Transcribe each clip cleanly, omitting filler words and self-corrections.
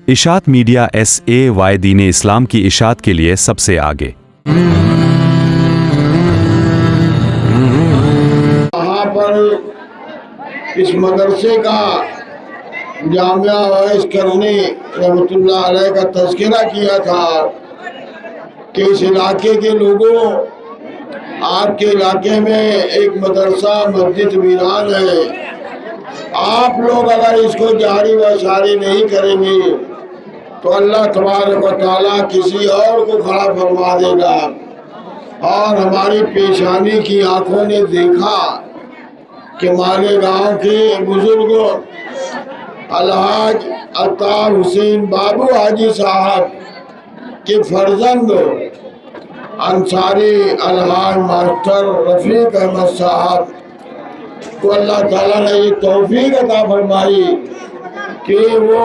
اشاعت media SAY دین اسلام کی اشاعت کے لیے سب سے آگے۔ وہاں پر اس مدرسے کا جامعہ اویس کرنی رحمۃ اللہ علیہ کا تذکرہ کیا تھا کہ اس علاقے کے لوگوں، آپ کے علاقے میں ایک مدرسہ مسجد ویران ہے، آپ لوگ اگر اس کو جاری و ساری نہیں کریں گے تو اللہ تبارک و تعالیٰ کسی اور کو کھڑا فرما دے گا۔ اور ہماری پیشانی کی آنکھوں نے دیکھا کہ مالیگاؤں کے بزرگوں الحاج عطار حسین بابو حاجی صاحب کے فرزند انصاری الحاج ماسٹر رفیق احمد صاحب کو اللہ تعالیٰ نے یہ توفیق عطا فرمائی کہ وہ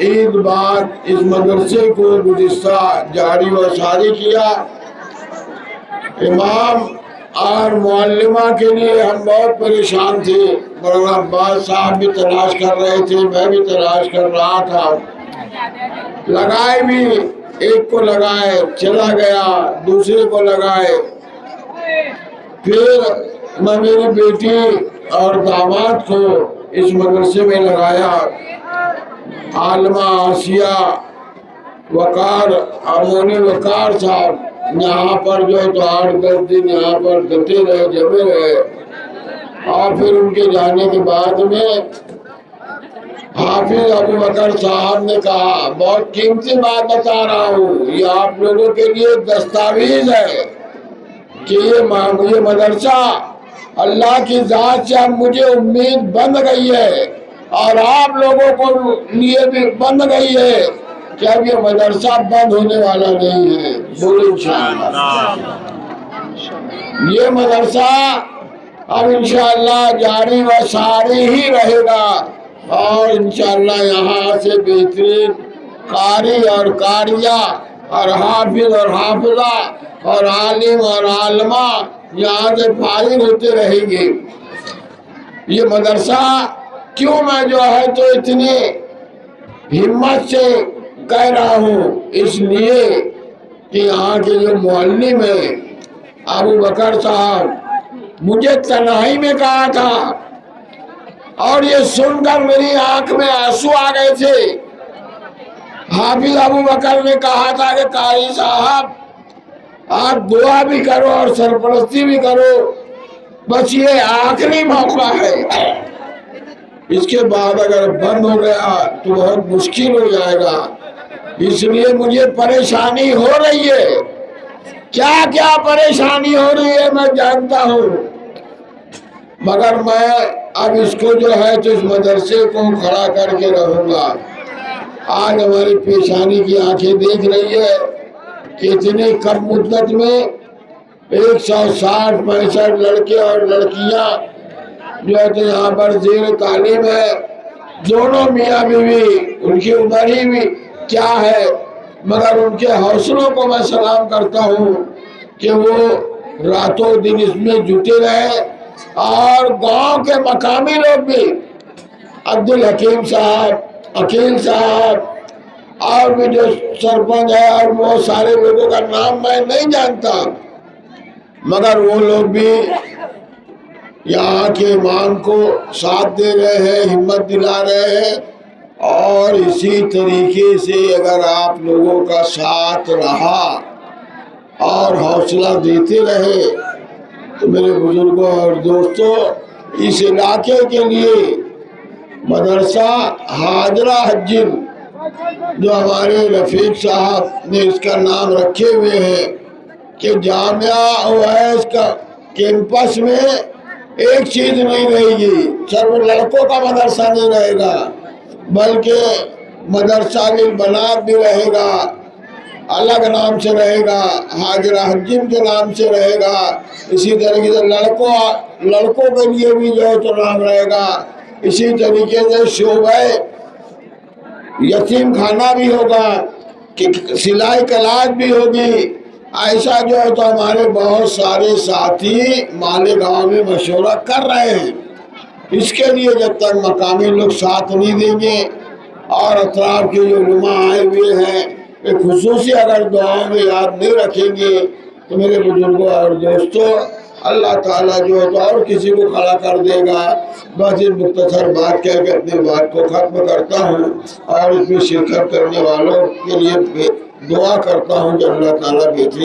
عید بعد اس مدرسے کو گزشتہ جاری و ساری کیا۔ امام اور معلمہ کے لیے ہم بہت پریشان تھے، مولانا عباس صاحب بھی تلاش کر رہے تھے، میں بھی تلاش کر رہا تھا، لگائے بھی، ایک کو لگائے چلا گیا، دوسرے کو لگائے، پھر میں میری بیٹی اور داماد کو اس مدرسے میں لگایا۔ عالمہ آسیہ وقار امونی وقار صاحب یہاں پر جو تو 8-10 دن یہاں پر ڈٹے رہے، جمے رہے، اور پھر ان کے جانے کے بعد میں حافظ ابو بکر صاحب نے کہا، بہت قیمتی بات بتا رہا ہوں، یہ آپ لوگوں کے لیے دستاویز ہے کہ یہ مدرسہ اللہ کی ذات سے اب مجھے امید بند گئی ہے اور آپ لوگوں کو لیے بھی بند گئی ہے کہ اب یہ مدرسہ بند ہونے والا نہیں ہے۔ بولو انشاءاللہ یہ مدرسہ اب انشاءاللہ جاری و ساری ہی رہے گا، اور انشاءاللہ یہاں سے بہترین قاری اور قاریہ اور حافظ اور حافظہ اور عالم اور عالمہ یہاں سے فارغ ہوتے رہیں گے۔ یہ مدرسہ کیوں میں جو ہے تو اتنی ہمت سے کہہ رہا ہوں، اس لیے کہ یہاں کے جو معلم ہیں ابو بکر صاحب مجھے تنہائی میں کہا تھا، اور یہ سن کر میری آنکھ میں آنسو آ گئے تھے۔ حافظ ابو بکر نے کہا تھا کہ قاری صاحب آپ دعا بھی کرو اور سرپرستی بھی کرو، بس یہ آخری موقع ہے، اس کے بعد اگر بند ہو گیا تو بہت مشکل ہو جائے گا، اس لیے مجھے پریشانی ہو رہی ہے۔ کیا کیا پریشانی ہو رہی ہے میں جانتا ہوں، مگر میں اب اس کو جو ہے تو اس مدرسے کو کھڑا کر کے رہوں گا۔ آج ہماری پیشانی کی آنکھیں دیکھ رہی ہے کہ اتنی کم مدت میں 160-65 لڑکے اور لڑکیاں جو ہے تو یہاں پر زیر تعلیم ہے، دونوں میاں بیوی، ان کی عمر ہی بھی کیا ہے، مگر ان کے حوصلوں کو میں سلام کرتا ہوں کہ وہ راتوں دن اس میں جٹے رہے، اور گاؤں کے مقامی لوگ بھی، عبدالحکیم صاحب، عقیل صاحب، اور بھی جو سرپنچ ہے اور وہ سارے لوگوں کا نام میں نہیں جانتا، مگر وہ لوگ بھی یہاں کے امام کو ساتھ دے رہے ہیں، ہمت دلا رہے ہیں، اور اسی طریقے سے اگر آپ لوگوں کا ساتھ رہا اور حوصلہ دیتے رہے تو میرے بزرگوں اور دوستوں، اس علاقے کے لیے مدرسہ حاضرہ حجن جو ہمارے رفیق صاحب نے اس کا نام رکھے ہوئے ہیں کہ جامعہ اویس کا کیمپس میں ایک چیز نہیں رہے گی، صرف لڑکوں کا مدرسہ نہیں رہے گا بلکہ مدرسہ للبنات بھی رہے گا، الگ نام سے رہے گا، حاضرہ حجن کے نام سے رہے گا، اسی طریقے سے لڑکوں کے لیے بھی جو ہے تو نام رہے گا، اسی طریقے سے شعبہ یتیم خانہ بھی ہوگا، سلائی کلاس بھی ہوگی۔ ایسا جو ہے تو ہمارے بہت سارے ساتھی مالیگاؤں میں مشورہ کر رہے ہیں، اس کے لیے جب تک مقامی لوگ ساتھ نہیں دیں گے اور اطراف کے جو علماء آئے ہوئے ہیں کہ خصوصی اگر دعاؤں میں یاد نہیں رکھیں گے تو میرے بزرگوں اور دوستوں اللہ تعالیٰ جو ہے تو اور کسی کو کھڑا کر دے گا۔ بس یہ مختصر بات کہہ کے اپنی بات کو ختم کرتا ہوں اور اس میں شرکت کرنے والوں کے لیے دعا کرتا ہوں کہ اللہ تعالیٰ بہترین